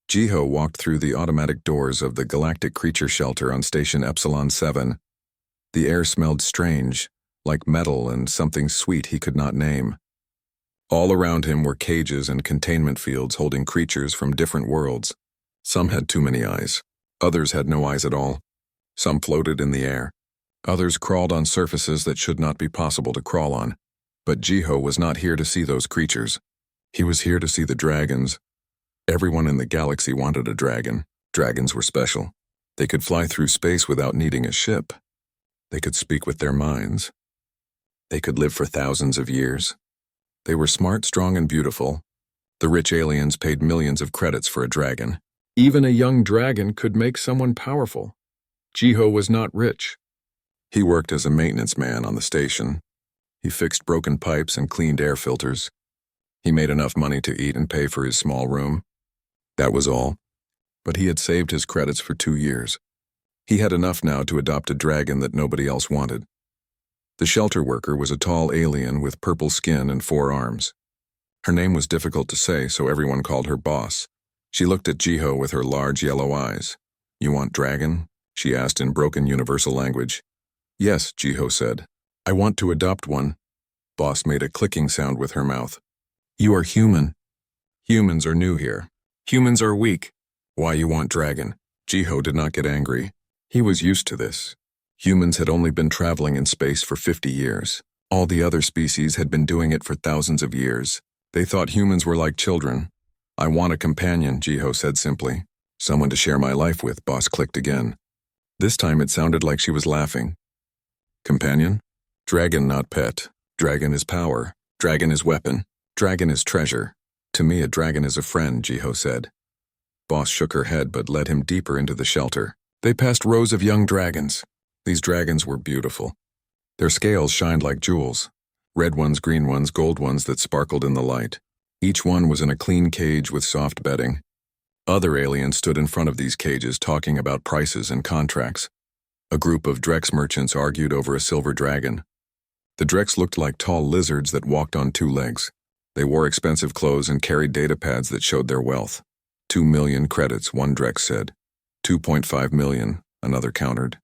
Jiho walked through the automatic doors of the Galactic Creature Shelter on Station Epsilon 7. The air smelled strange, like metal and something sweet he could not name. All around him were cages and containment fields holding creatures from different worlds. Some had too many eyes. Others had no eyes at all. Some floated in the air. Others crawled on surfaces that should not be possible to crawl on. But Jiho was not here to see those creatures. He was here to see the dragons. Everyone in the galaxy wanted a dragon. Dragons were special. They could fly through space without needing a ship. They could speak with their minds. They could live for thousands of years. They were smart, strong, and beautiful. The rich aliens paid millions of credits for a dragon. Even a young dragon could make someone powerful. Jiho was not rich. He worked as a maintenance man on the station. He fixed broken pipes and cleaned air filters. He made enough money to eat and pay for his small room. That was all. But he had saved his credits for 2 years. He had enough now to adopt a dragon that nobody else wanted. The shelter worker was a tall alien with purple skin and 4 arms. Her name was difficult to say, so everyone called her Boss. She looked at Jiho with her large yellow eyes. "You want dragon?" she asked in broken universal language. "Yes," Jiho said. "I want to adopt one." Boss made a clicking sound with her mouth. "You are human. Humans are new here. Humans are weak. Why you want dragon?" Jiho did not get angry. He was used to this. Humans had only been traveling in space for 50 years. All the other species had been doing it for thousands of years. They thought humans were like children. "I want a companion," Jiho said simply. "Someone to share my life with," Boss clicked again. This time it sounded like she was laughing. "Companion? Dragon, not pet. Dragon is power. Dragon is weapon. Dragon is treasure. To me, a dragon is a friend," Jiho said. Boss shook her head but led him deeper into the shelter. They passed rows of young dragons. These dragons were beautiful. Their scales shined like jewels. Red ones, green ones, gold ones that sparkled in the light. Each one was in a clean cage with soft bedding. Other aliens stood in front of these cages talking about prices and contracts. A group of Drex merchants argued over a silver dragon. The Drex looked like tall lizards that walked on 2 legs. They wore expensive clothes and carried data pads that showed their wealth. 2 million credits, one Drex said. 2.5 million, another countered.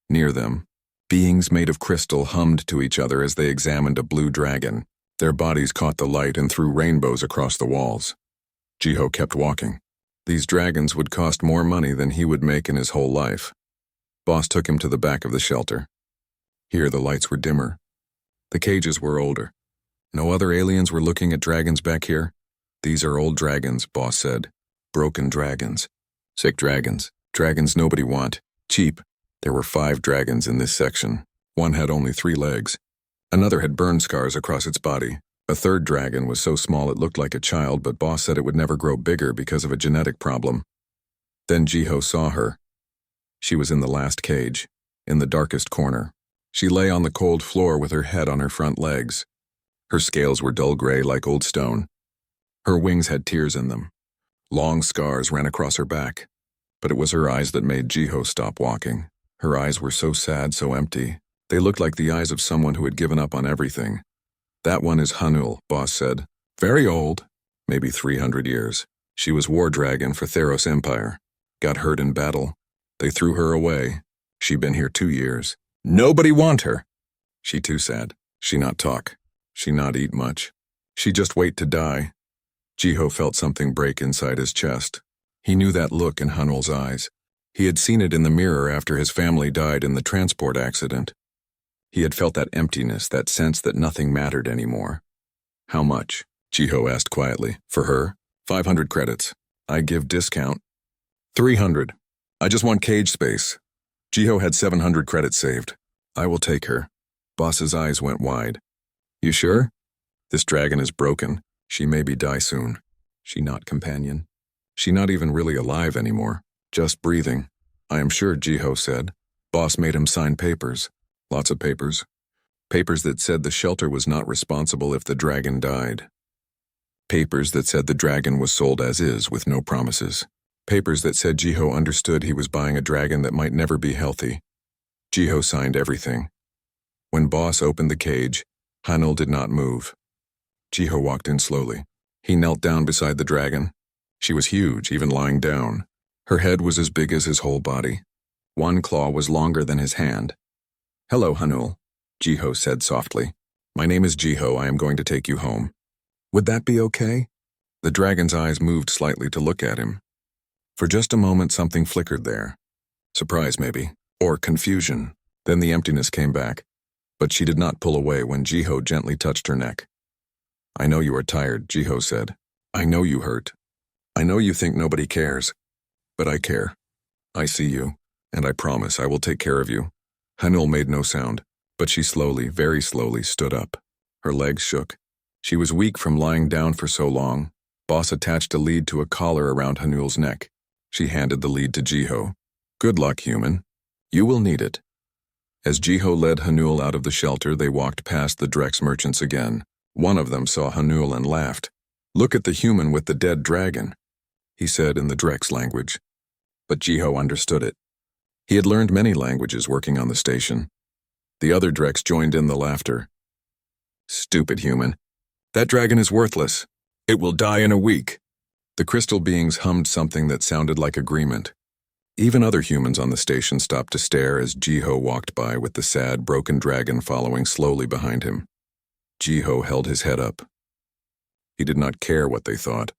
Near them, beings made of crystal hummed to each other as they examined a blue dragon. Their bodies caught the light and threw rainbows across the walls. Jiho kept walking. These dragons would cost more money than he would make in his whole life. Boss took him to the back of the shelter. Here the lights were dimmer. The cages were older. No other aliens were looking at dragons back here? "These are old dragons," Boss said. "Broken dragons. Sick dragons. Dragons nobody want. Cheap." There were 5 dragons in this section. One had only 3 legs. Another had burn scars across its body. A third dragon was so small it looked like a child, but Boss said it would never grow bigger because of a genetic problem. Then Jiho saw her. She was in the last cage, in the darkest corner. She lay on the cold floor with her head on her front legs. Her scales were dull gray like old stone. Her wings had tears in them. Long scars ran across her back. But it was her eyes that made Jiho stop walking. Her eyes were so sad, so empty. They looked like the eyes of someone who had given up on everything. "That one is Hanul," Boss said. "Very old, maybe 300 years. She was war dragon for Theros Empire. Got hurt in battle. They threw her away. She been here 2 years. Nobody want her. She too sad. She not talk. She not eat much. She just wait to die." Jiho felt something break inside his chest. He knew that look in Hanul's eyes. He had seen it in the mirror after his family died in the transport accident. He had felt that emptiness, that sense that nothing mattered anymore. "How much?" Jiho asked quietly. "For her? 500 credits. I give discount. 300. I just want cage space." Jiho had 700 credits saved. "I will take her." Boss's eyes went wide. "You sure? This dragon is broken. She maybe die soon. She not companion. She not even really alive anymore. Just breathing." "I am sure," Jiho said. Boss made him sign papers. Lots of papers. Papers that said the shelter was not responsible if the dragon died. Papers that said the dragon was sold as is with no promises. Papers that said Jiho understood he was buying a dragon that might never be healthy. Jiho signed everything. When Boss opened the cage, Hanul did not move. Jiho walked in slowly. He knelt down beside the dragon. She was huge, even lying down. Her head was as big as his whole body. One claw was longer than his hand. "Hello, Hanul," Jiho said softly. "My name is Jiho. I am going to take you home. Would that be okay?" The dragon's eyes moved slightly to look at him. For just a moment, something flickered there. Surprise, maybe, or confusion. Then the emptiness came back, but she did not pull away when Jiho gently touched her neck. "I know you are tired," Jiho said. "I know you hurt. I know you think nobody cares. But I care. I see you, and I promise I will take care of you." Hanul made no sound, but she slowly, very slowly, stood up. Her legs shook. She was weak from lying down for so long. Boss attached a lead to a collar around Hanul's neck. She handed the lead to Jiho. "Good luck, human. You will need it." As Jiho led Hanul out of the shelter, they walked past the Drex merchants again. One of them saw Hanul and laughed. "Look at the human with the dead dragon," he said in the Drex language. But Jiho understood it. He had learned many languages working on the station. The other Drex joined in the laughter. "Stupid human. That dragon is worthless. It will die in a week." The crystal beings hummed something that sounded like agreement. Even other humans on the station stopped to stare as Jiho walked by with the sad, broken dragon following slowly behind him. Jiho held his head up. He did not care what they thought.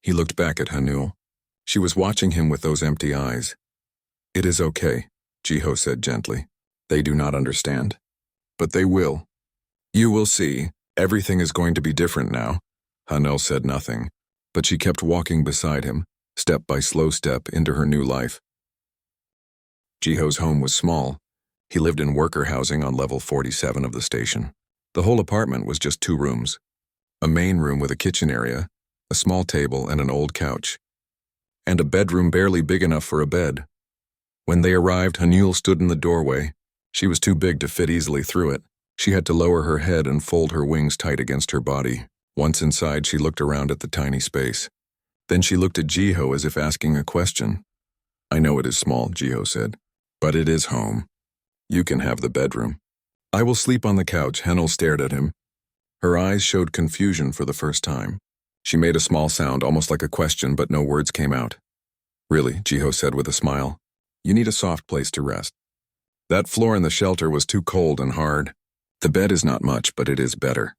He looked back at Hanul. She was watching him with those empty eyes. "It is okay," Jiho said gently. "They do not understand. But they will. You will see. Everything is going to be different now." Hanul said nothing, but she kept walking beside him, step by slow step, into her new life. Jiho's home was small. He lived in worker housing on level 47 of the station. The whole apartment was just 2 rooms. A main room with a kitchen area, a small table and an old couch, and a bedroom barely big enough for a bed. When they arrived, Hanul stood in the doorway. She was too big to fit easily through it. She had to lower her head and fold her wings tight against her body. Once inside, she looked around at the tiny space. Then she looked at Jiho as if asking a question. "I know it is small," Jiho said, "but it is home. You can have the bedroom." "I will sleep on the couch." Hanul stared at him. Her eyes showed confusion for the first time. She made a small sound, almost like a question, but no words came out. "Really," Jiho said with a smile. "You need a soft place to rest. That floor in the shelter was too cold and hard. The bed is not much, but it is better."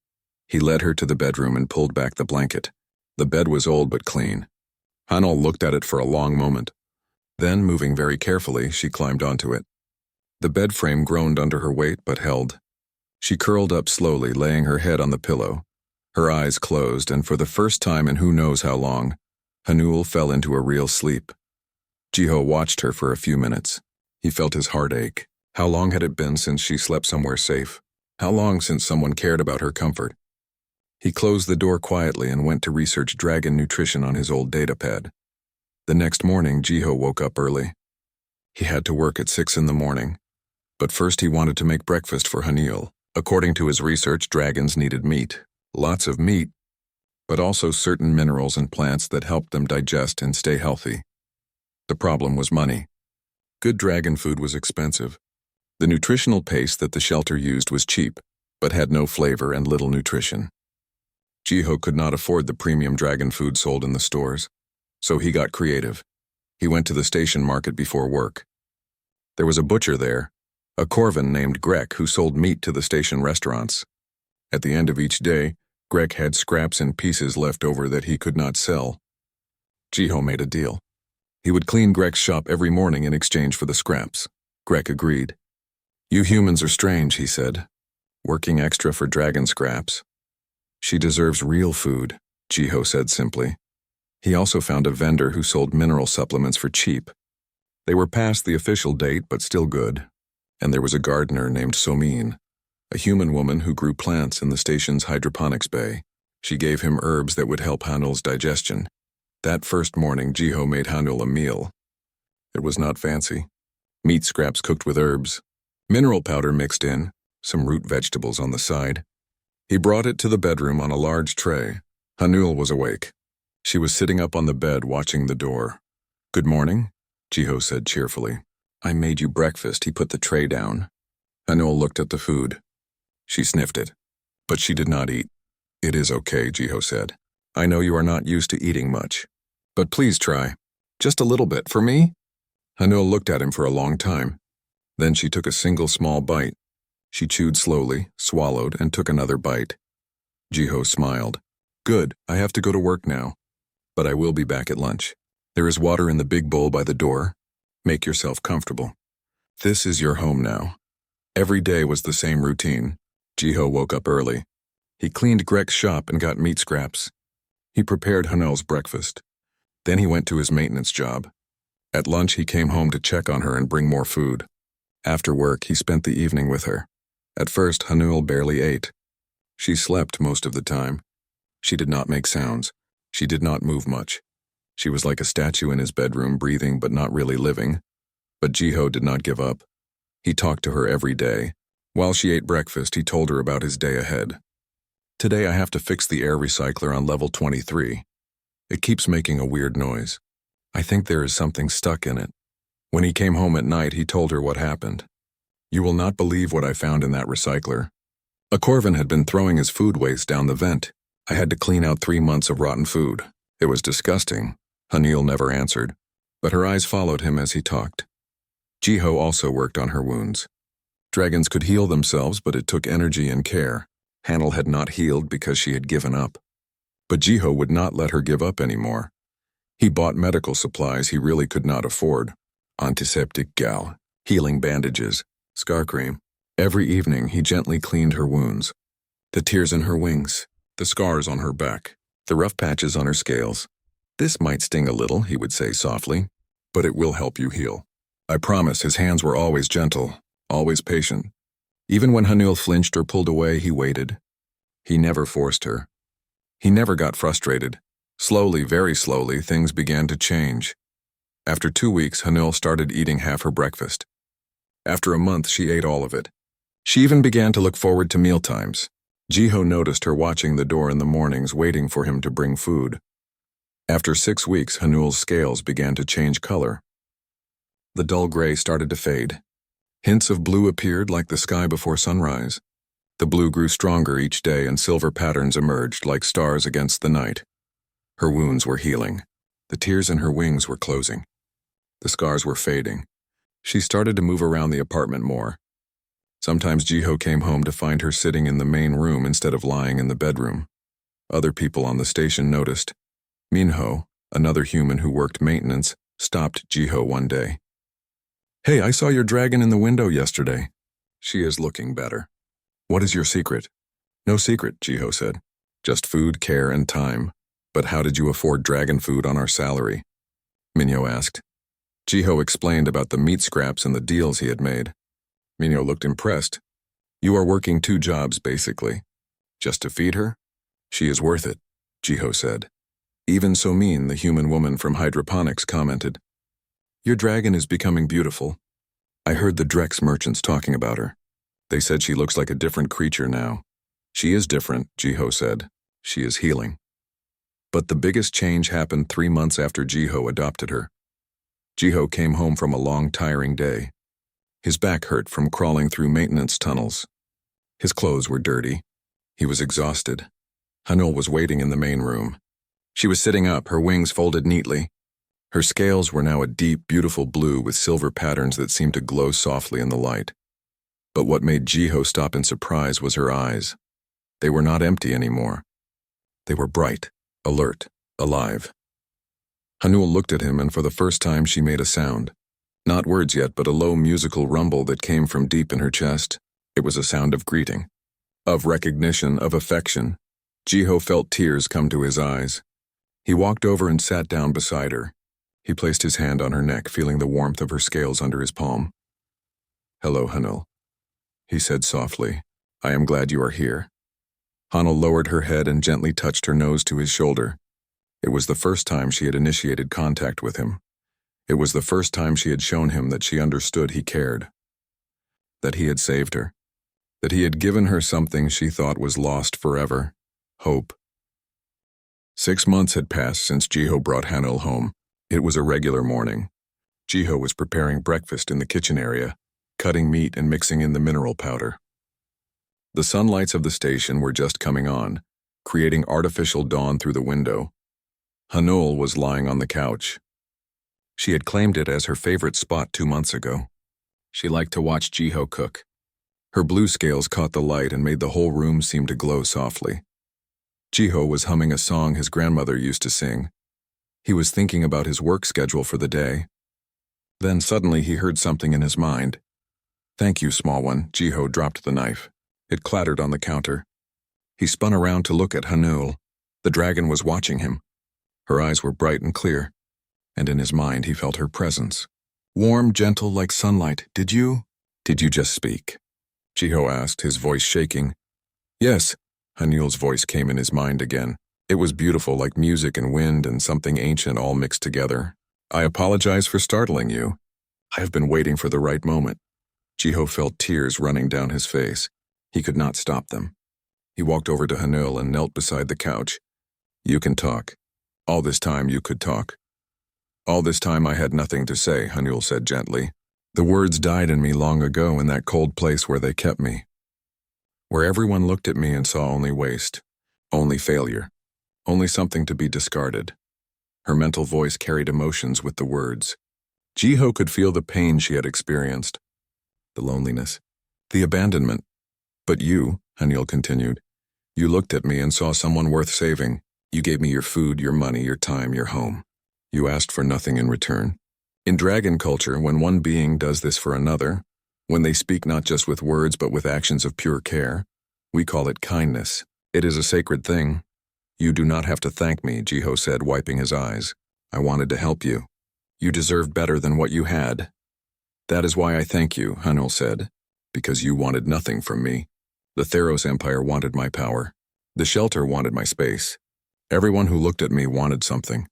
He led her to the bedroom and pulled back the blanket. The bed was old but clean. Hanul looked at it for a long moment. Then, moving very carefully, she climbed onto it. The bed frame groaned under her weight but held. She curled up slowly, laying her head on the pillow. Her eyes closed, and for the first time in who knows how long, Hanul fell into a real sleep. Jiho watched her for a few minutes. He felt his heart ache. How long had it been since she slept somewhere safe? How long since someone cared about her comfort? He closed the door quietly and went to research dragon nutrition on his old datapad. The next morning, Jiho woke up early. He had to work at 6 in the morning. But first he wanted to make breakfast for Hanul. According to his research, dragons needed meat. Lots of meat, but also certain minerals and plants that helped them digest and stay healthy. The problem was money. Good dragon food was expensive. The nutritional paste that the shelter used was cheap, but had no flavor and little nutrition. Jiho could not afford the premium dragon food sold in the stores, so he got creative. He went to the station market before work. There was a butcher there, a Corvin named Grek who sold meat to the station restaurants. At the end of each day, Grek had scraps and pieces left over that he could not sell. Jiho made a deal. He would clean Grek's shop every morning in exchange for the scraps. Grek agreed. "You humans are strange," he said, "working extra for dragon scraps." "She deserves real food," Jiho said simply. He also found a vendor who sold mineral supplements for cheap. They were past the official date, but still good. And there was a gardener named Somin, a human woman who grew plants in the station's hydroponics bay. She gave him herbs that would help Hanul's digestion. That first morning, Jiho made Hanul a meal. It was not fancy. Meat scraps cooked with herbs, mineral powder mixed in, some root vegetables on the side. He brought it to the bedroom on a large tray. Hanul was awake. She was sitting up on the bed watching the door. "Good morning," Jiho said cheerfully. "I made you breakfast." He put the tray down. Hanul looked at the food. She sniffed it, but she did not eat. "It is okay," Jiho said. "I know you are not used to eating much. But please try. Just a little bit, for me?" Hanul looked at him for a long time. Then she took a single small bite. She chewed slowly, swallowed, and took another bite. Jiho smiled. "Good, I have to go to work now. But I will be back at lunch. There is water in the big bowl by the door. Make yourself comfortable. This is your home now." Every day was the same routine. Jiho woke up early. He cleaned Greg's shop and got meat scraps. He prepared Hanul's breakfast. Then he went to his maintenance job. At lunch, he came home to check on her and bring more food. After work, he spent the evening with her. At first, Hanul barely ate. She slept most of the time. She did not make sounds. She did not move much. She was like a statue in his bedroom, breathing but not really living. But Jiho did not give up. He talked to her every day. While she ate breakfast, he told her about his day ahead. "Today I have to fix the air recycler on level 23. It keeps making a weird noise. I think there is something stuck in it." When he came home at night, he told her what happened. "You will not believe what I found in that recycler. A corvan had been throwing his food waste down the vent. I had to clean out 3 months of rotten food. It was disgusting." Hanul never answered, but her eyes followed him as he talked. Jiho also worked on her wounds. Dragons could heal themselves, but it took energy and care. Hanul had not healed because she had given up. But Jiho would not let her give up anymore. He bought medical supplies he really could not afford. Antiseptic gel, healing bandages, scar cream. Every evening he gently cleaned her wounds. The tears in her wings, the scars on her back, the rough patches on her scales. "This might sting a little," he would say softly, "but it will help you heal." I promise. His hands were always gentle, always patient. Even when Hanul flinched or pulled away, he waited. He never forced her. He never got frustrated. Slowly, very slowly, things began to change. After 2 weeks, Hanul started eating half her breakfast. After a month, she ate all of it. She even began to look forward to mealtimes. Jiho noticed her watching the door in the mornings, waiting for him to bring food. After 6 weeks, Hanul's scales began to change color. The dull gray started to fade. Hints of blue appeared like the sky before sunrise. The blue grew stronger each day and silver patterns emerged like stars against the night. Her wounds were healing. The tears in her wings were closing. The scars were fading. She started to move around the apartment more. Sometimes Jiho came home to find her sitting in the main room instead of lying in the bedroom. Other people on the station noticed. Minho, another human who worked maintenance, stopped Jiho one day. "Hey, I saw your dragon in the window yesterday. She is looking better. What is your secret?" "No secret," Jiho said. "Just food, care, and time. But how did you afford dragon food on our salary?" Minho asked. Jiho explained about the meat scraps and the deals he had made. Minho looked impressed. "You are working 2 jobs, basically. Just to feed her? She is worth it," Jiho said. Even Somin, the human woman from hydroponics, commented, "Your dragon is becoming beautiful. I heard the Drex merchants talking about her. They said she looks like a different creature now." "She is different," Jiho said. "She is healing." But the biggest change happened 3 months after Jiho adopted her. Jiho came home from a long, tiring day. His back hurt from crawling through maintenance tunnels. His clothes were dirty. He was exhausted. Hanul was waiting in the main room. She was sitting up, her wings folded neatly. Her scales were now a deep, beautiful blue with silver patterns that seemed to glow softly in the light. But what made Jiho stop in surprise was her eyes. They were not empty anymore. They were bright, alert, alive. Hanul looked at him, and for the first time she made a sound. Not words yet, but a low musical rumble that came from deep in her chest. It was a sound of greeting, of recognition, of affection. Jiho felt tears come to his eyes. He walked over and sat down beside her. He placed his hand on her neck, feeling the warmth of her scales under his palm. "Hello, Hanul," he said softly. "I am glad you are here." Hanul lowered her head and gently touched her nose to his shoulder. It was the first time she had initiated contact with him. It was the first time she had shown him that she understood he cared. That he had saved her. That he had given her something she thought was lost forever. Hope. 6 months had passed since Jiho brought Hanul home. It was a regular morning. Jiho was preparing breakfast in the kitchen area, cutting meat and mixing in the mineral powder. The sunlights of the station were just coming on, creating artificial dawn through the window. Hanul was lying on the couch. She had claimed it as her favorite spot 2 months ago. She liked to watch Jiho cook. Her blue scales caught the light and made the whole room seem to glow softly. Jiho was humming a song his grandmother used to sing. He was thinking about his work schedule for the day. Then suddenly he heard something in his mind. "Thank you, small one." Jiho dropped the knife. It clattered on the counter. He spun around to look at Hanul. The dragon was watching him. Her eyes were bright and clear, and in his mind he felt her presence. Warm, gentle, like sunlight. Did you just speak?" Jiho asked, his voice shaking. "Yes." Hanul's voice came in his mind again. It was beautiful, like music and wind and something ancient all mixed together. "I apologize for startling you. I have been waiting for the right moment." Jiho felt tears running down his face. He could not stop them. He walked over to Hanul and knelt beside the couch. "You can talk. All this time you could talk." "All this time I had nothing to say," Hanul said gently. "The words died in me long ago in that cold place where they kept me. Where everyone looked at me and saw only waste, only failure, only something to be discarded." Her mental voice carried emotions with the words. Jiho could feel the pain she had experienced, the loneliness, the abandonment. "But you," Hanul continued, "you looked at me and saw someone worth saving. You gave me your food, your money, your time, your home. You asked for nothing in return. In dragon culture, when one being does this for another, when they speak not just with words but with actions of pure care, we call it kindness. It is a sacred thing." "You do not have to thank me," Jiho said, wiping his eyes. "I wanted to help you. You deserved better than what you had." "That is why I thank you," Hanul said, "because you wanted nothing from me. The Theros Empire wanted my power. The shelter wanted my space. Everyone who looked at me wanted something.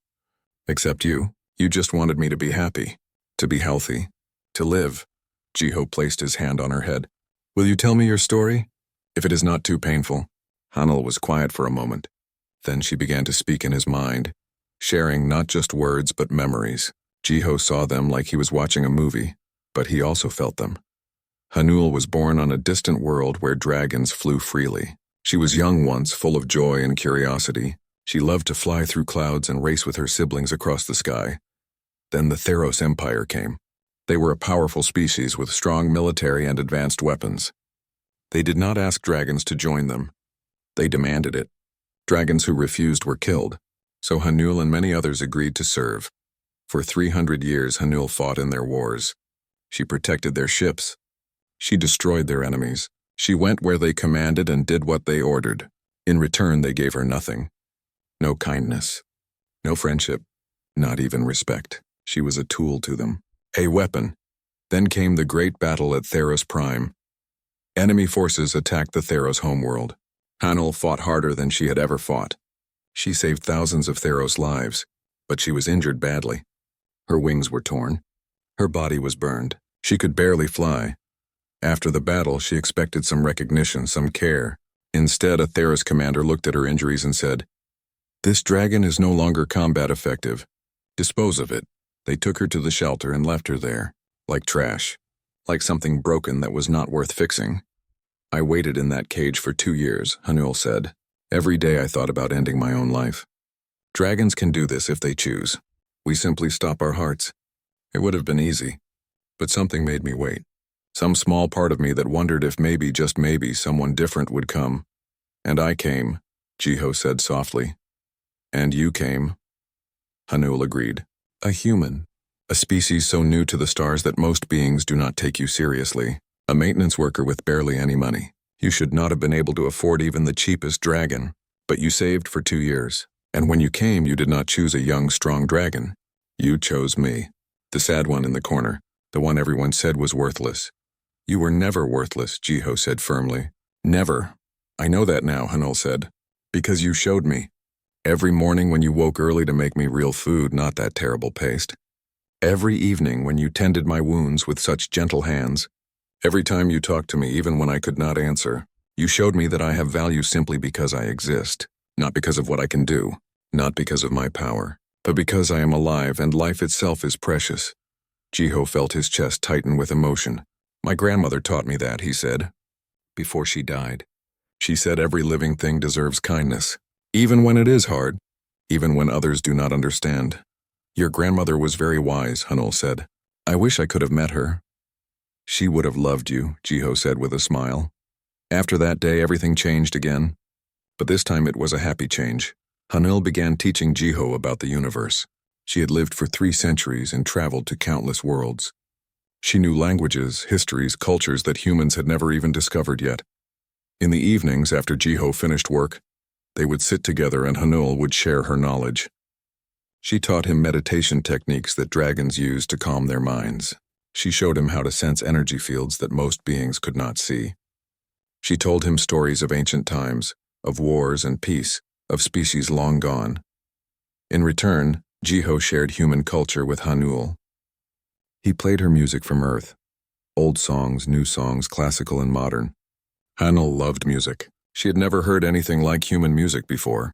Except you. You just wanted me to be happy, to be healthy, to live." Jiho placed his hand on her head. "Will you tell me your story? If it is not too painful." Hanul was quiet for a moment. Then she began to speak in his mind, sharing not just words but memories. Jiho saw them like he was watching a movie, but he also felt them. Hanul was born on a distant world where dragons flew freely. She was young once, full of joy and curiosity. She loved to fly through clouds and race with her siblings across the sky. Then the Theros Empire came. They were a powerful species with strong military and advanced weapons. They did not ask dragons to join them. They demanded it. Dragons who refused were killed, so Hanul and many others agreed to serve. For 300 years, Hanul fought in their wars. She protected their ships. She destroyed their enemies. She went where they commanded and did what they ordered. In return, they gave her nothing. No kindness, no friendship, not even respect. She was a tool to them, a weapon. Then came the great battle at Theros Prime. Enemy forces attacked the Theros homeworld. Hanul fought harder than she had ever fought. She saved thousands of Theros lives, but she was injured badly. Her wings were torn. Her body was burned. She could barely fly. After the battle, she expected some recognition, some care. Instead, a Theros commander looked at her injuries and said, "This dragon is no longer combat effective. Dispose of it." They took her to the shelter and left her there, like trash, like something broken that was not worth fixing. "I waited in that cage for 2 years," Hanul said. "Every day I thought about ending my own life. Dragons can do this if they choose. We simply stop our hearts. It would have been easy, but something made me wait. Some small part of me that wondered if maybe, just maybe, someone different would come. And I came," Jiho said softly. "And you came." Hanul agreed. "A human. A species so new to the stars that most beings do not take you seriously. A maintenance worker with barely any money. You should not have been able to afford even the cheapest dragon. But you saved for 2 years. And when you came, you did not choose a young, strong dragon. You chose me. The sad one in the corner. The one everyone said was worthless." "You were never worthless," Jiho said firmly. "Never. I know that now," Hanul said. "Because you showed me. Every morning when you woke early to make me real food, not that terrible paste. Every evening when you tended my wounds with such gentle hands. Every time you talked to me, even when I could not answer. You showed me that I have value simply because I exist. Not because of what I can do. Not because of my power. But because I am alive and life itself is precious." Jiho felt his chest tighten with emotion. "My grandmother taught me that," he said, before she died. "She said every living thing deserves kindness, even when it is hard. even when others do not understand. Your grandmother was very wise, Hanul said. I wish I could have met her. She would have loved you, Jiho said with a smile. After that day, everything changed again. But this time it was a happy change. Hanul began teaching Jiho about the universe. She had lived for 3 centuries and traveled to countless worlds. She knew languages, histories, cultures that humans had never even discovered yet. In the evenings, after Jiho finished work, they would sit together and Hanul would share her knowledge. She taught him meditation techniques that dragons use to calm their minds. She showed him how to sense energy fields that most beings could not see. She told him stories of ancient times, of wars and peace, of species long gone. In return, Jiho shared human culture with Hanul. He played her music from Earth, old songs, new songs, classical and modern. Hanul loved music. She had never heard anything like human music before.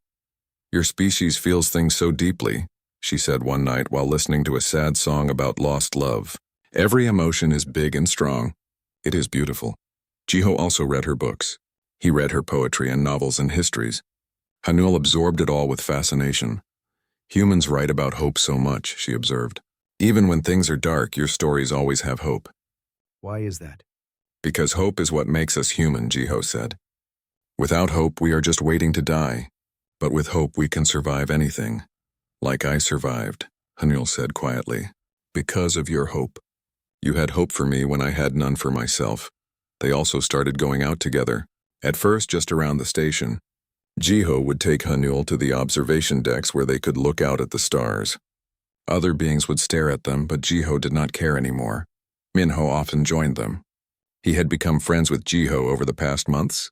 Your species feels things so deeply, she said one night while listening to a sad song about lost love. Every emotion is big and strong. It is beautiful. Jiho also read her books. He read her poetry and novels and histories. Hanul absorbed it all with fascination. Humans write about hope so much, she observed. Even when things are dark, your stories always have hope. Why is that? Because hope is what makes us human, Jiho said. Without hope, we are just waiting to die. But with hope, we can survive anything. Like I survived, Hanul said quietly. Because of your hope. You had hope for me when I had none for myself. They also started going out together, at first just around the station. Jiho would take Hanul to the observation decks where they could look out at the stars. Other beings would stare at them, but Jiho did not care anymore. Minho often joined them. He had become friends with Jiho over the past months.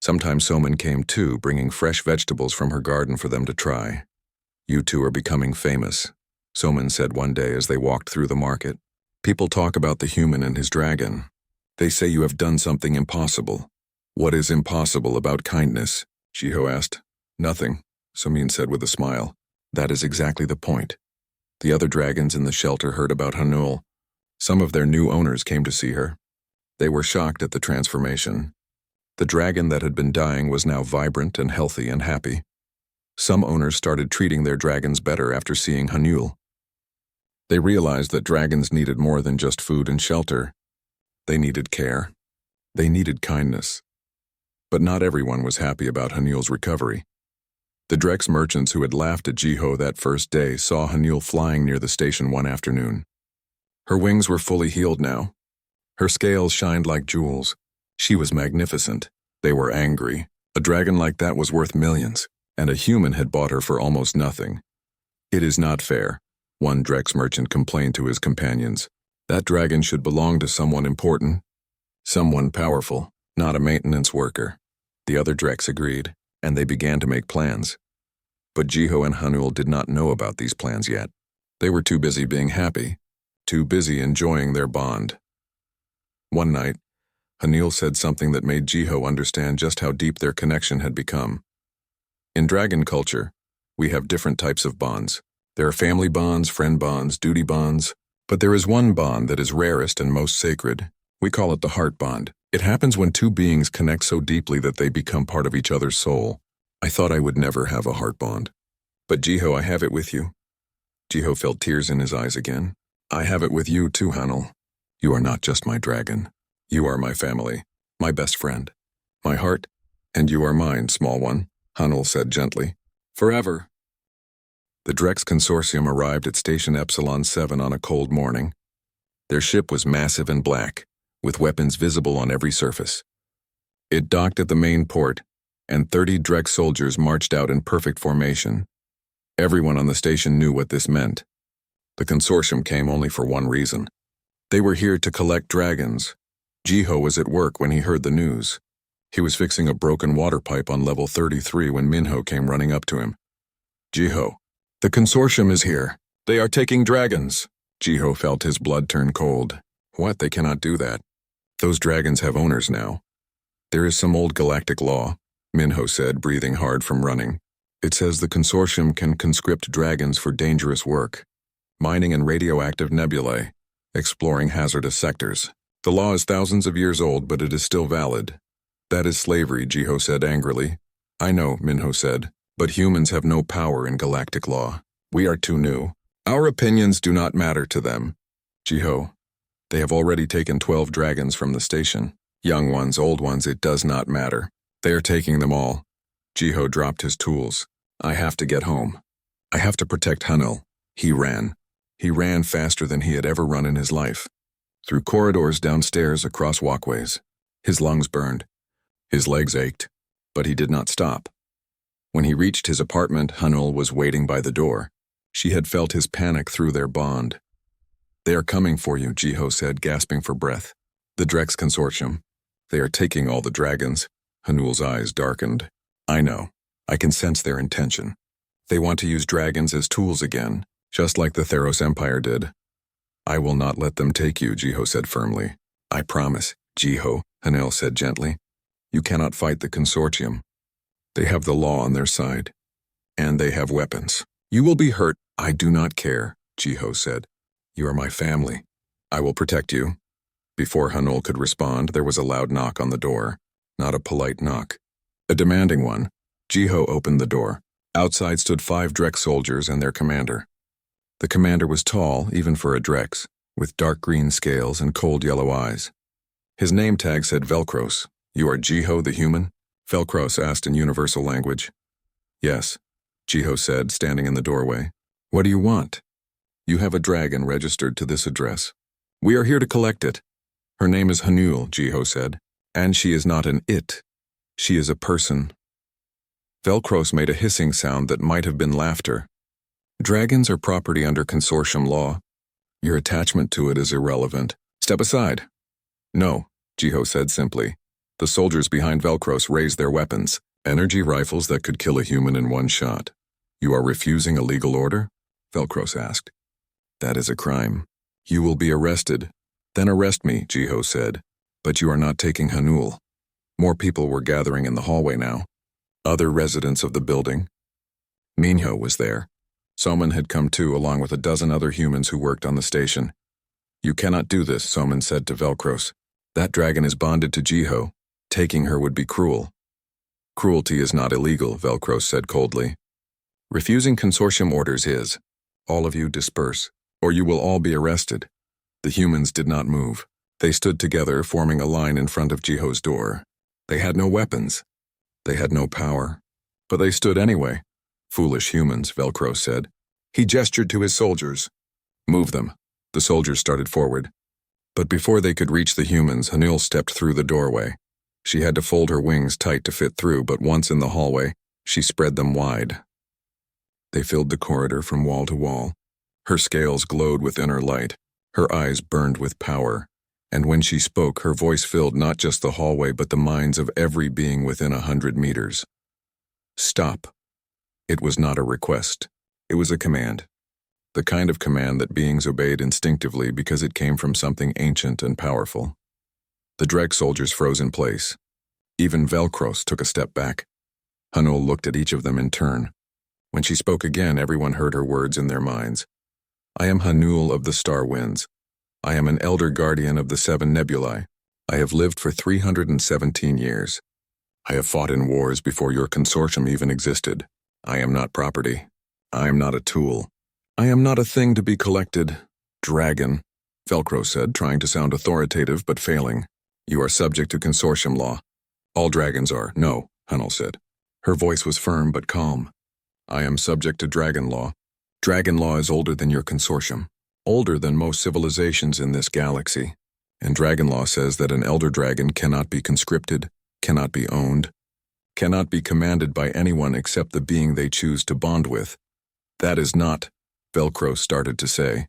Sometimes Soman came too, bringing fresh vegetables from her garden for them to try. You two are becoming famous, Soman said one day as they walked through the market. People talk about the human and his dragon. They say you have done something impossible. What is impossible about kindness? Jiho asked. Nothing, Somin said with a smile. That is exactly the point. The other dragons in the shelter heard about Hanul. Some of their new owners came to see her. They were shocked at the transformation. The dragon that had been dying was now vibrant and healthy and happy. Some owners started treating their dragons better after seeing Hanul. They realized that dragons needed more than just food and shelter. They needed care. They needed kindness. But not everyone was happy about Hanul's recovery. The Drex merchants who had laughed at Jiho that first day saw Hanul flying near the station one afternoon. Her wings were fully healed now. Her scales shined like jewels. She was magnificent. They were angry. A dragon like that was worth millions, and a human had bought her for almost nothing. It is not fair, one Drex merchant complained to his companions. That dragon should belong to someone important, someone powerful, not a maintenance worker. The other Drex agreed, and they began to make plans. But Jiho and Hanul did not know about these plans yet. They were too busy being happy, too busy enjoying their bond. One night, Hanul said something that made Jiho understand just how deep their connection had become. In dragon culture, we have different types of bonds. There are family bonds, friend bonds, duty bonds, but there is one bond that is rarest and most sacred. We call it the heart bond. It happens when two beings connect so deeply that they become part of each other's soul. I thought I would never have a heart bond. But Jiho, I have it with you. Jiho felt tears in his eyes again. I have it with you too, Hanul. You are not just my dragon. You are my family, my best friend, my heart, and you are mine, small one, Hanul said gently. Forever. The Drex Consortium arrived at Station Epsilon 7 on a cold morning. Their ship was massive and black, with weapons visible on every surface. It docked at the main port, and 30 Drex soldiers marched out in perfect formation. Everyone on the station knew what this meant. The consortium came only for one reason. They were here to collect dragons. Jiho was at work when he heard the news. He was fixing a broken water pipe on level 33 when Minho came running up to him. Jiho, the consortium is here. They are taking dragons. Jiho felt his blood turn cold. What? They cannot do that. Those dragons have owners now. There is some old galactic law, Minho said, breathing hard from running. It says the consortium can conscript dragons for dangerous work, mining and radioactive nebulae, exploring hazardous sectors. The law is thousands of years old, but it is still valid. That is slavery, Jiho said angrily. I know, Minho said. But humans have no power in galactic law. We are too new. Our opinions do not matter to them. Jiho, they have already taken 12 dragons from the station. Young ones, old ones, it does not matter. They are taking them all. Jiho dropped his tools. I have to get home. I have to protect Hanul. He ran. He ran faster than he had ever run in his life. Through corridors, downstairs, across walkways. His lungs burned. His legs ached. But he did not stop. When he reached his apartment, Hanul was waiting by the door. She had felt his panic through their bond. They are coming for you, Jiho said, gasping for breath. The Drex Consortium. They are taking all the dragons. Hanul's eyes darkened. I know. I can sense their intention. They want to use dragons as tools again, just like the Theros Empire did. I will not let them take you, Jiho said firmly. I promise, Jiho, Hanul said gently. You cannot fight the consortium. They have the law on their side. And they have weapons. You will be hurt. I do not care, Jiho said. You are my family. I will protect you. Before Hanul could respond, there was a loud knock on the door. Not a polite knock. A demanding one. Jiho opened the door. Outside stood 5 Drex soldiers and their commander. The commander was tall, even for a Drex, with dark green scales and cold yellow eyes. His name tag said Velcros. You are Jiho the human? Velcros asked in universal language. Yes, Jiho said, standing in the doorway. What do you want? You have a dragon registered to this address. We are here to collect it. Her name is Hanul, Jiho said. And she is not an it. She is a person. Velcros made a hissing sound that might have been laughter. Dragons are property under consortium law. Your attachment to it is irrelevant. Step aside. No, Jiho said simply. The soldiers behind Velcros raised their weapons, energy rifles that could kill a human in one shot. You are refusing a legal order? Velcros asked. That is a crime. You will be arrested. Then arrest me, Jiho said. But you are not taking Hanul. More people were gathering in the hallway now. Other residents of the building. Minho was there. Soman had come too, along with a dozen other humans who worked on the station. You cannot do this, Soman said to Velcros. That dragon is bonded to Jiho. Taking her would be cruel. Cruelty is not illegal, Velcros said coldly. Refusing consortium orders is. All of you disperse, or you will all be arrested. The humans did not move. They stood together, forming a line in front of Jiho's door. They had no weapons. They had no power. But they stood anyway. Foolish humans, Velcros said. He gestured to his soldiers. Move them. The soldiers started forward. But before they could reach the humans, Hanul stepped through the doorway. She had to fold her wings tight to fit through, but once in the hallway, she spread them wide. They filled the corridor from wall to wall. Her scales glowed with inner light. Her eyes burned with power. And when she spoke, her voice filled not just the hallway but the minds of every being within 100 meters. Stop. It was not a request. It was a command. The kind of command that beings obeyed instinctively because it came from something ancient and powerful. The Drex soldiers froze in place. Even Velcros took a step back. Hanul looked at each of them in turn. When she spoke again, everyone heard her words in their minds. I am Hanul of the Star Winds. I am an elder guardian of the 7 nebulae. I have lived for 317 years. I have fought in wars before your consortium even existed. I am not property. I am not a tool. I am not a thing to be collected. Dragon, Velcro said, trying to sound authoritative but failing. You are subject to consortium law. All dragons are. No, Hanul said. Her voice was firm but calm. I am subject to dragon law. Dragon law is older than your consortium. Older than most civilizations in this galaxy. And dragon law says that an elder dragon cannot be conscripted, cannot be owned, cannot be commanded by anyone except the being they choose to bond with. That is not, Velcro started to say.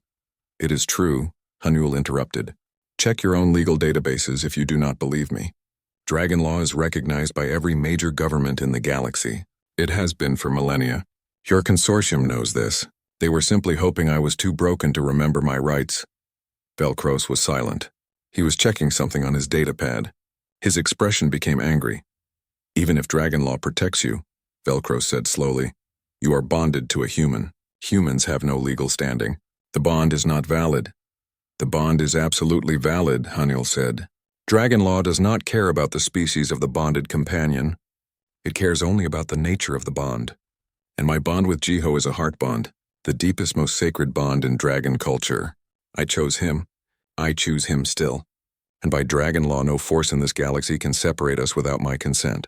It is true, Hanul interrupted. Check your own legal databases if you do not believe me. Dragon law is recognized by every major government in the galaxy. It has been for millennia. Your consortium knows this. They were simply hoping I was too broken to remember my rights. Velcros was silent. He was checking something on his datapad. His expression became angry. Even if dragon law protects you, Velcros said slowly, you are bonded to a human. Humans have no legal standing. The bond is not valid. The bond is absolutely valid, Hanul said. Dragon law does not care about the species of the bonded companion. It cares only about the nature of the bond. And my bond with Jiho is a heart bond, the deepest, most sacred bond in dragon culture. I chose him. I choose him still. And by dragon law, no force in this galaxy can separate us without my consent.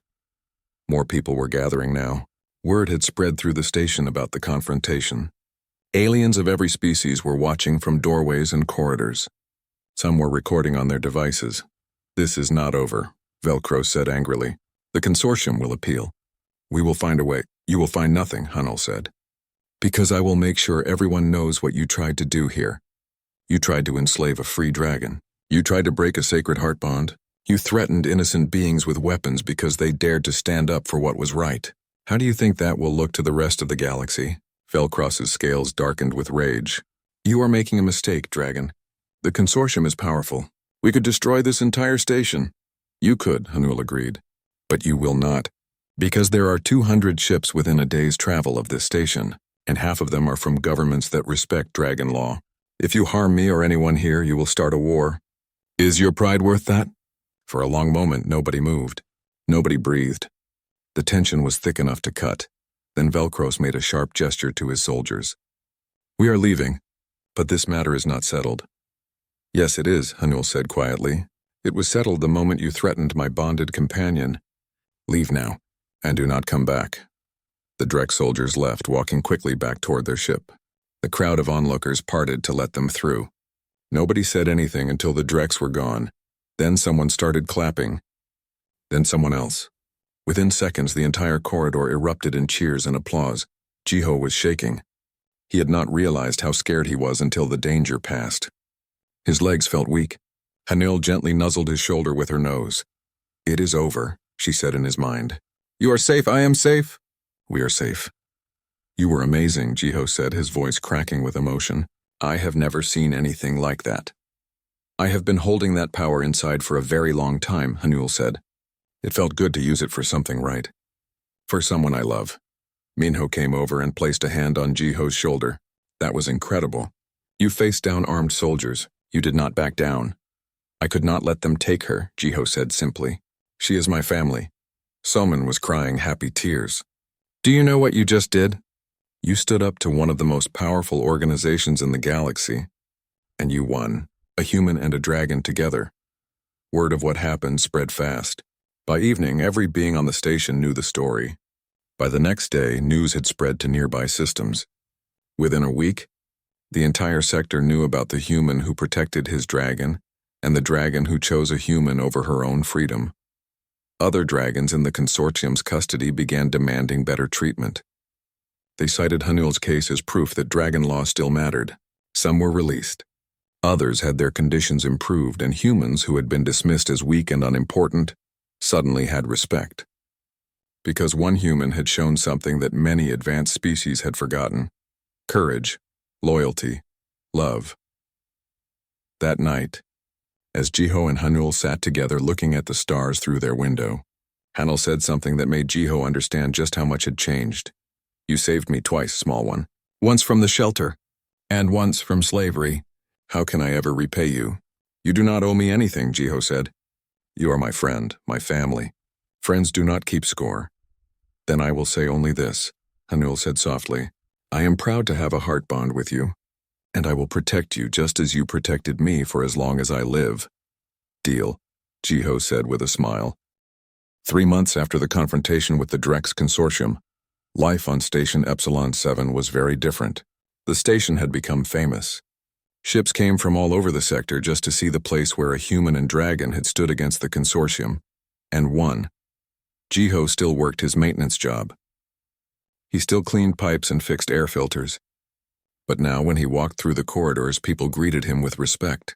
More people were gathering now. Word had spread through the station about the confrontation. Aliens of every species were watching from doorways and corridors. Some were recording on their devices. This is not over, Velcro said angrily. The consortium will appeal. We will find a way. You will find nothing, Hunnell said. Because I will make sure everyone knows what you tried to do here. You tried to enslave a free dragon. You tried to break a sacred heart bond. You threatened innocent beings with weapons because they dared to stand up for what was right. How do you think that will look to the rest of the galaxy? Velcross's scales darkened with rage. You are making a mistake, Dragon. The consortium is powerful. We could destroy this entire station. You could, Hanul agreed. But you will not. Because there are 200 ships within a day's travel of this station, and half of them are from governments that respect dragon law. If you harm me or anyone here, you will start a war. Is your pride worth that? For a long moment, nobody moved. Nobody breathed. The tension was thick enough to cut. Then Velcros made a sharp gesture to his soldiers. We are leaving, but this matter is not settled. Yes, it is, Hanul said quietly. It was settled the moment you threatened my bonded companion. Leave now, and do not come back. The Drek soldiers left, walking quickly back toward their ship. The crowd of onlookers parted to let them through. Nobody said anything until the Dreks were gone. Then someone started clapping. Then someone else. Within seconds, the entire corridor erupted in cheers and applause. Jiho was shaking. He had not realized how scared he was until the danger passed. His legs felt weak. Hanil gently nuzzled his shoulder with her nose. It is over, she said in his mind. You are safe, I am safe. We are safe. You were amazing, Jiho said, his voice cracking with emotion. I have never seen anything like that. I have been holding that power inside for a very long time, Hanul said. It felt good to use it for something right. For someone I love. Minho came over and placed a hand on Jiho's shoulder. That was incredible. You faced down armed soldiers. You did not back down. I could not let them take her, Jiho said simply. She is my family. Soman was crying happy tears. Do you know what you just did? You stood up to one of the most powerful organizations in the galaxy. And you won, a human and a dragon together. Word of what happened spread fast. By evening, every being on the station knew the story. By the next day, news had spread to nearby systems. Within a week, the entire sector knew about the human who protected his dragon and the dragon who chose a human over her own freedom. Other dragons in the consortium's custody began demanding better treatment. They cited Hanul's case as proof that dragon law still mattered. Some were released. Others had their conditions improved, and humans who had been dismissed as weak and unimportant suddenly had respect. Because one human had shown something that many advanced species had forgotten: courage, loyalty, love. That night, as Jiho and Hanul sat together looking at the stars through their window, Hanul said something that made Jiho understand just how much had changed. You saved me twice, small one. Once from the shelter, and once from slavery. How can I ever repay you? You do not owe me anything, Jiho said. You are my friend, my family. Friends do not keep score. Then I will say only this, Hanul said softly. I am proud to have a heart bond with you, and I will protect you just as you protected me for as long as I live. Deal, Jiho said with a smile. 3 months after the confrontation with the Drex consortium, life on Station Epsilon 7 was very different. The station had become famous. Ships came from all over the sector just to see the place where a human and dragon had stood against the consortium, and won. Jiho still worked his maintenance job. He still cleaned pipes and fixed air filters. But now when he walked through the corridors, people greeted him with respect.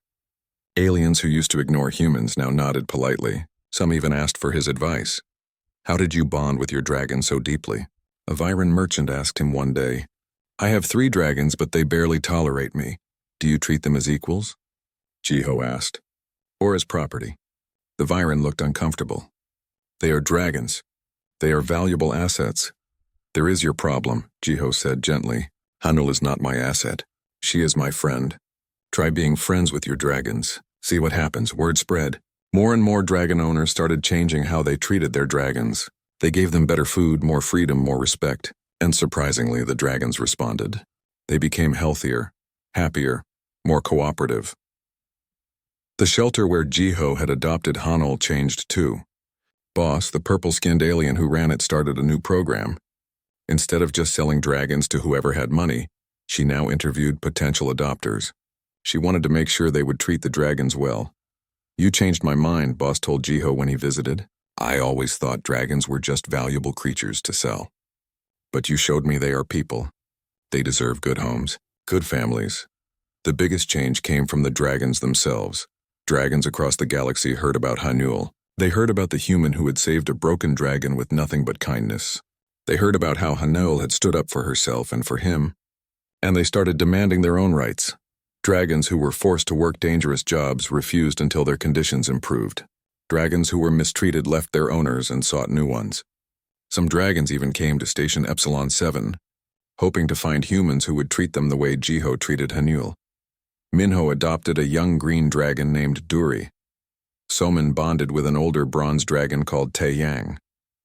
Aliens who used to ignore humans now nodded politely. Some even asked for his advice. How did you bond with your dragon so deeply? A Viren merchant asked him one day. I have 3 dragons, but they barely tolerate me. Do you treat them as equals? Jiho asked. Or as property? The Viren looked uncomfortable. They are dragons. They are valuable assets. There is your problem, Jiho said gently. Hanul is not my asset. She is my friend. Try being friends with your dragons. See what happens. Word spread. More and more dragon owners started changing how they treated their dragons. They gave them better food, more freedom, more respect. And surprisingly, the dragons responded. They became healthier, happier, more cooperative. The shelter where Jiho had adopted Hanul changed too. Boss, the purple-skinned alien who ran it, started a new program. Instead of just selling dragons to whoever had money, she now interviewed potential adopters. She wanted to make sure they would treat the dragons well. You changed my mind, Boss told Jiho when he visited. I always thought dragons were just valuable creatures to sell. But you showed me they are people. They deserve good homes, good families. The biggest change came from the dragons themselves. Dragons across the galaxy heard about Hanul. They heard about the human who had saved a broken dragon with nothing but kindness. They heard about how Hanul had stood up for herself and for him. And they started demanding their own rights. Dragons who were forced to work dangerous jobs refused until their conditions improved. Dragons who were mistreated left their owners and sought new ones. Some dragons even came to Station Epsilon 7, hoping to find humans who would treat them the way Jiho treated Hanul. Minho adopted a young green dragon named Duri. Soman bonded with an older bronze dragon called Taeyang.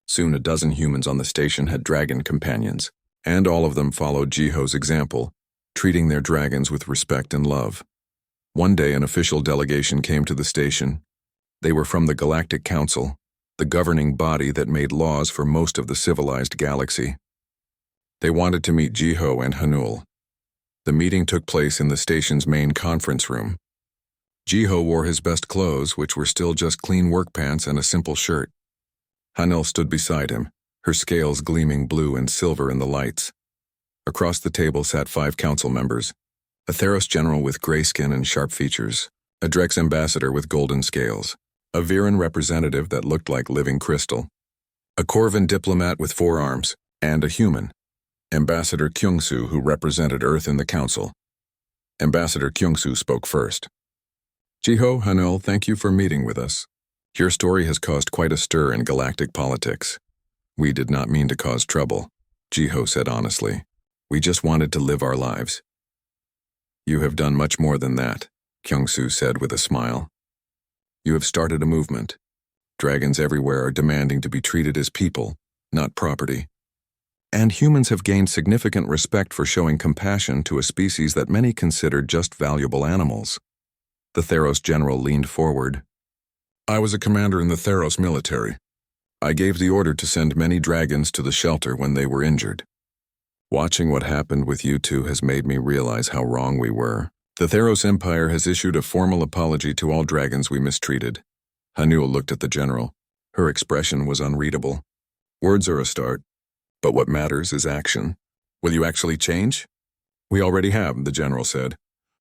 Soon a dozen humans on the station had dragon companions, and all of them followed Jiho's example, treating their dragons with respect and love. One day an official delegation came to the station. They were from the Galactic Council, the governing body that made laws for most of the civilized galaxy. They wanted to meet Jiho and Hanul. The meeting took place in the station's main conference room. Jiho wore his best clothes, which were still just clean work pants and a simple shirt. Hanul stood beside him, her scales gleaming blue and silver in the lights. Across the table sat 5 council members, a Theros general with gray skin and sharp features, a Drex ambassador with golden scales, a Viren representative that looked like living crystal, a Corvan diplomat with 4 arms, and a human, Ambassador Kyungsu, who represented Earth in the council. Ambassador Kyungsu spoke first. Jiho, Hanul, thank you for meeting with us. Your story has caused quite a stir in galactic politics. We did not mean to cause trouble, Jiho said honestly. We just wanted to live our lives. You have done much more than that, Kyungsu said with a smile. You have started a movement. Dragons everywhere are demanding to be treated as people, not property. And humans have gained significant respect for showing compassion to a species that many considered just valuable animals. The Theros general leaned forward. I was a commander in the Theros military. I gave the order to send many dragons to the shelter when they were injured. Watching what happened with you two has made me realize how wrong we were. The Theros Empire has issued a formal apology to all dragons we mistreated. Hanul looked at the general. Her expression was unreadable. Words are a start, but what matters is action. Will you actually change? We already have, the general said.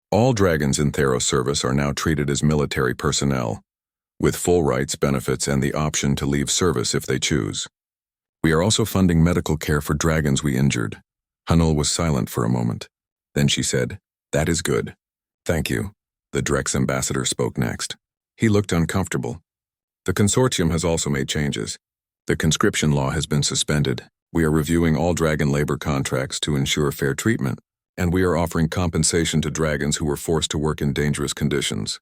All dragons in Theros service are now treated as military personnel, with full rights, benefits, and the option to leave service if they choose. We are also funding medical care for dragons we injured. Hanul was silent for a moment. Then she said, That is good. Thank you. The Drex ambassador spoke next. He looked uncomfortable. The consortium has also made changes. The conscription law has been suspended. We are reviewing all dragon labor contracts to ensure fair treatment, and we are offering compensation to dragons who were forced to work in dangerous conditions.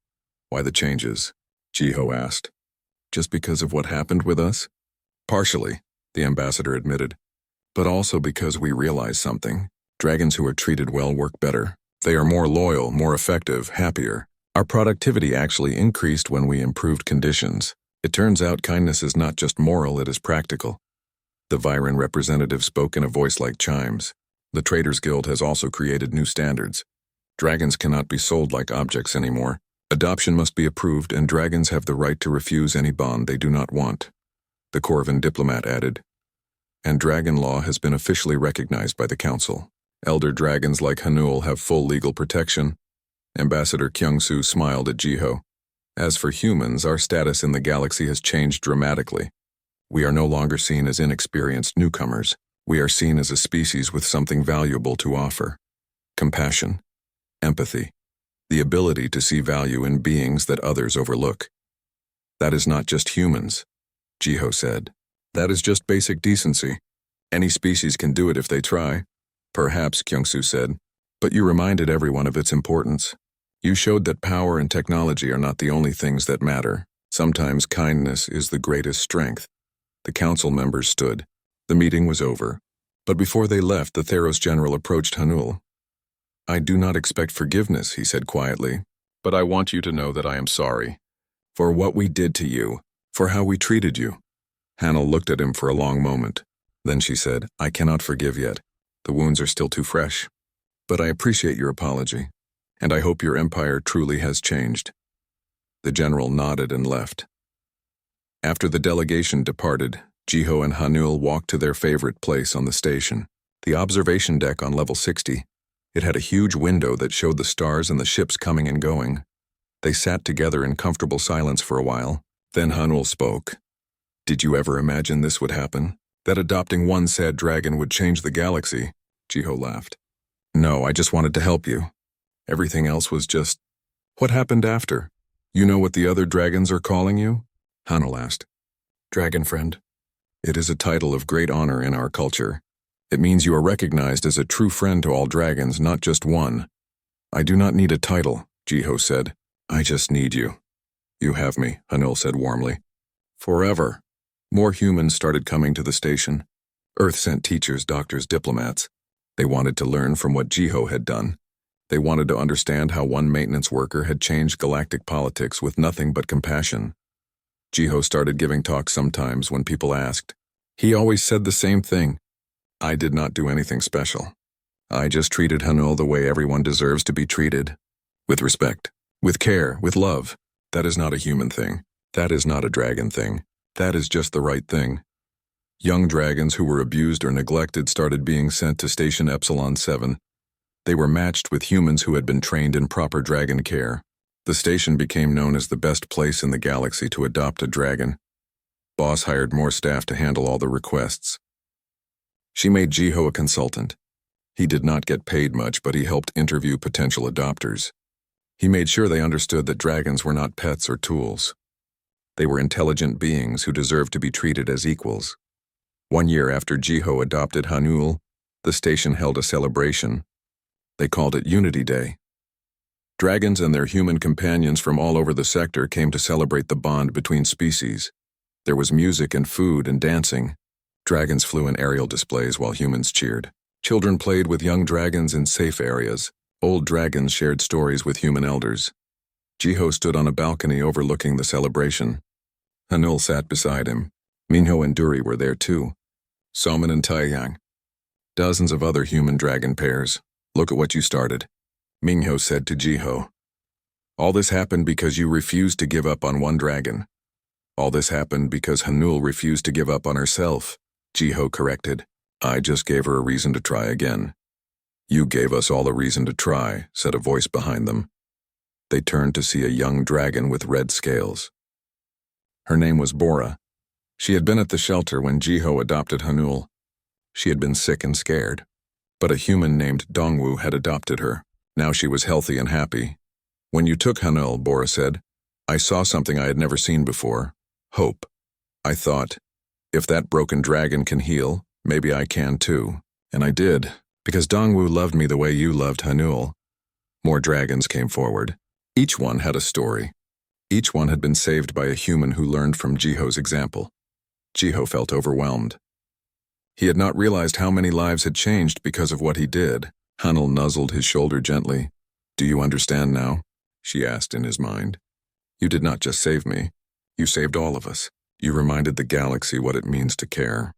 Why the changes? Jiho asked. Just because of what happened with us? Partially, the ambassador admitted. But also because we realize something. Dragons who are treated well work better. They are more loyal, more effective, happier. Our productivity actually increased when we improved conditions. It turns out kindness is not just moral, it is practical. The Viren representative spoke in a voice like chimes. The Traders Guild has also created new standards. Dragons cannot be sold like objects anymore. Adoption must be approved, and dragons have the right to refuse any bond they do not want. The Corvan diplomat added. And dragon law has been officially recognized by the council. Elder dragons like Hanul have full legal protection. Ambassador Kyungsu smiled at Jiho. As for humans, our status in the galaxy has changed dramatically. We are no longer seen as inexperienced newcomers. We are seen as a species with something valuable to offer. Compassion, empathy, the ability to see value in beings that others overlook. That is not just humans, Jiho said. That is just basic decency. Any species can do it if they try. Perhaps, Kyungsu said, but you reminded everyone of its importance. You showed that power and technology are not the only things that matter. Sometimes kindness is the greatest strength. The council members stood. The meeting was over. But before they left, the Theros general approached Hanul. "I do not expect forgiveness," he said quietly, "but I want you to know that I am sorry. For what we did to you, for how we treated you." Hanul looked at him for a long moment. Then she said, "I cannot forgive yet. The wounds are still too fresh. But I appreciate your apology, and I hope your empire truly has changed." The general nodded and left. After the delegation departed, Jiho and Hanul walked to their favorite place on the station, the observation deck on level 60. It had a huge window that showed the stars and the ships coming and going. They sat together in comfortable silence for a while. Then Hanul spoke. "Did you ever imagine this would happen? That adopting one sad dragon would change the galaxy?" Jiho laughed. "No, I just wanted to help you. Everything else was just... What happened after? You know what the other dragons are calling you?" Hanul asked. "Dragon friend. It is a title of great honor in our culture. It means you are recognized as a true friend to all dragons, not just one." "I do not need a title," Jiho said. "I just need you." "You have me," Hanul said warmly. "Forever." More humans started coming to the station. Earth sent teachers, doctors, diplomats. They wanted to learn from what Jiho had done. They wanted to understand how one maintenance worker had changed galactic politics with nothing but compassion. Jiho started giving talks sometimes when people asked. He always said the same thing. "I did not do anything special. I just treated Hanul the way everyone deserves to be treated. With respect, with care, with love. That is not a human thing. That is not a dragon thing. That is just the right thing." Young dragons who were abused or neglected started being sent to Station Epsilon 7. They were matched with humans who had been trained in proper dragon care. The station became known as the best place in the galaxy to adopt a dragon. Boss hired more staff to handle all the requests. She made Jiho a consultant. He did not get paid much, but he helped interview potential adopters. He made sure they understood that dragons were not pets or tools. They were intelligent beings who deserved to be treated as equals. 1 year after Jiho adopted Hanul, the station held a celebration. They called it Unity Day. Dragons and their human companions from all over the sector came to celebrate the bond between species. There was music and food and dancing. Dragons flew in aerial displays while humans cheered. Children played with young dragons in safe areas. Old dragons shared stories with human elders. Jiho stood on a balcony overlooking the celebration. Hanul sat beside him. Minho and Duri were there too. Soman and Taiyang. Dozens of other human-dragon pairs. "Look at what you started," Minho said to Jiho. "All this happened because you refused to give up on one dragon." "All this happened because Hanul refused to give up on herself," Jiho corrected. "I just gave her a reason to try again." "You gave us all a reason to try," said a voice behind them. They turned to see a young dragon with red scales. Her name was Bora. She had been at the shelter when Jiho adopted Hanul. She had been sick and scared, but a human named Dongwu had adopted her. Now she was healthy and happy. "When you took Hanul," Bora said, "I saw something I had never seen before. Hope. I thought, if that broken dragon can heal, maybe I can too. And I did, because Dongwu loved me the way you loved Hanul." More dragons came forward. Each one had a story. Each one had been saved by a human who learned from Jiho's example. Jiho felt overwhelmed. He had not realized how many lives had changed because of what he did. Hanul nuzzled his shoulder gently. "Do you understand now?" she asked in his mind. "You did not just save me. You saved all of us. You reminded the galaxy what it means to care."